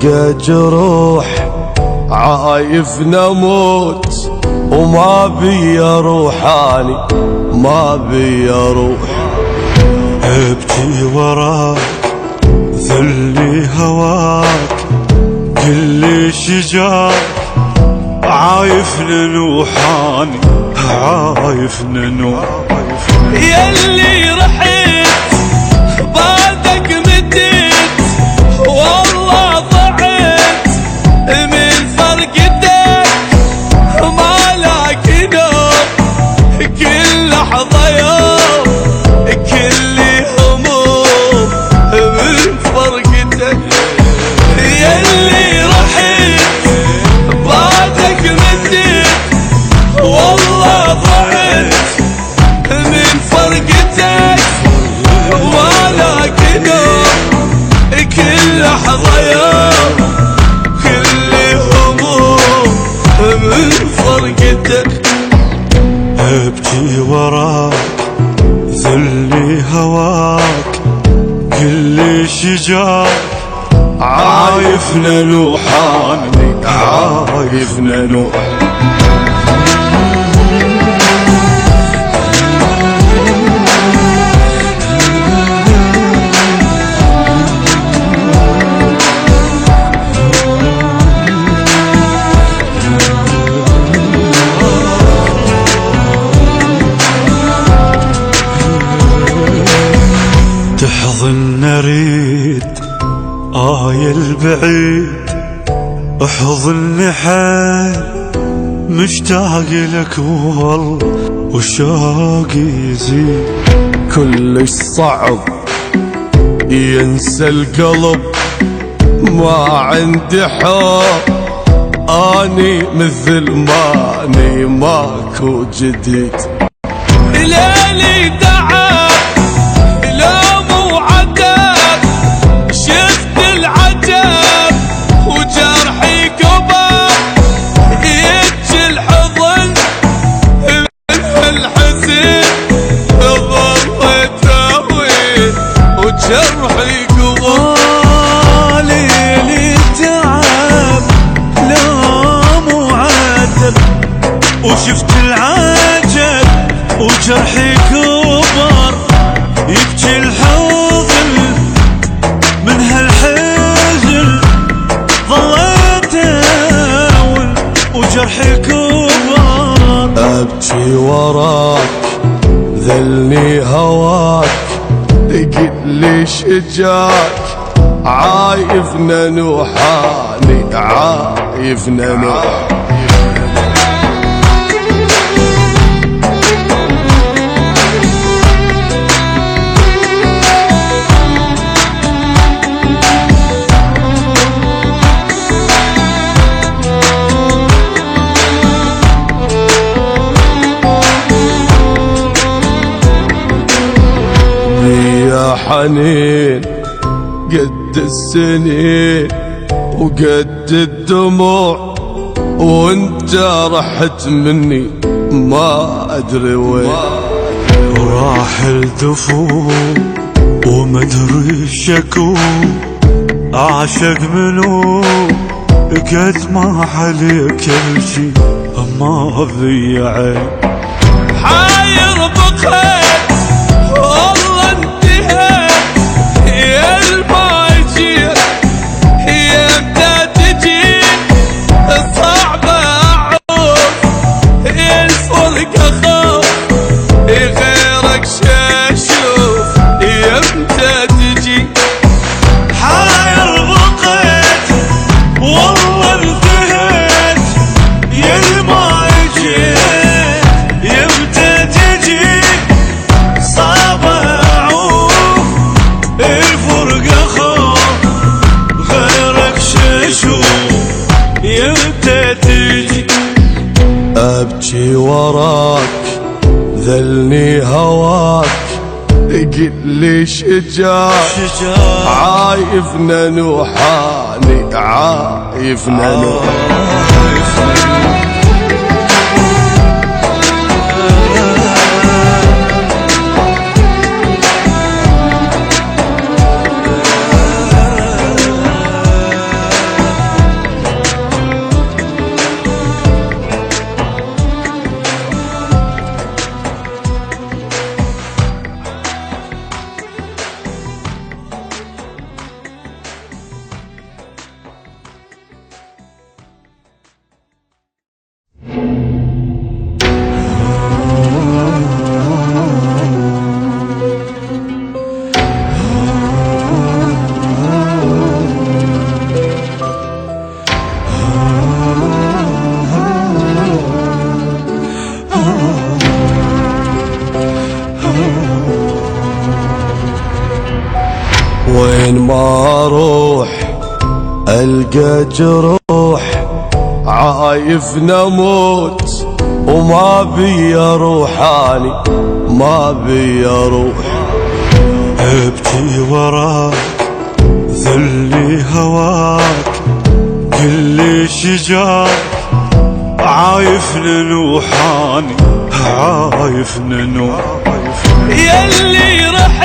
بالفرقة جروح عايف نموت وما بي روحاني ما بي روح. ابكي وراك ذلي هواك كل شجاك عايف ننوحاني عايف ننوح. ياللي رحت بعدك مديت والله ضعت من فرقتك ما لاقي نوم كل لحظة يوم كل هموم من فرقتك. ياللي رحت بعدك مديت والله ضعت من فرقتك ولاك نوم كل لحظة يوم كل هموم من فرقتك. ابكي وراك ذلي هواك كل شجاك عايف ننوحاني عايف ننوح. تحضن اريد البعيد احضني حيل مشتاق لك والله وشوقي يزيد. كلش صعب ينسى القلب ما عندي حب اني مثل ماني ماكو جديد. ليلي تعب لوم وعذاب شفت العجب وجرحي كبر يجي الحضن من الحزن ظليت اهوي وجرحي كبر. ليلي تعب لوم وعذب وشفت العجب وجرحي كبر يبكي الحضن من هالحزن ظليت اول وجرحي كبر. ابكي وراك ذلني هواك قل لي شجاك عايف ننوحاني عايف ننوح. يا حنين قد السنين وقد الدموع وانت رحت مني ما ادري وين. راح الدفوع ومدري الشكو اعشق منو قد ما عليك كل شي ما في عين. حاير بقيت والله انتهيت يا الماجير يمتى تجي صعبة اعوف الفرقة خوف غيرك شاشوف يمتى تجي. حاير بقيت والله انتهيت يا الماجير يمتى تجي صعب اعوف الفرقة خوف غيرك شاشوف يمتى تجي. ابكي وراك ذلني هواك قل لي شجاك عايف ننوحاني عايف ننوح. تبقى جروح عايف نموت وما بي روحاني ما بي روح. ابكي وراك ذلي هواك كل شجاك عايف ننوحاني عايف ننوح. يلي رحت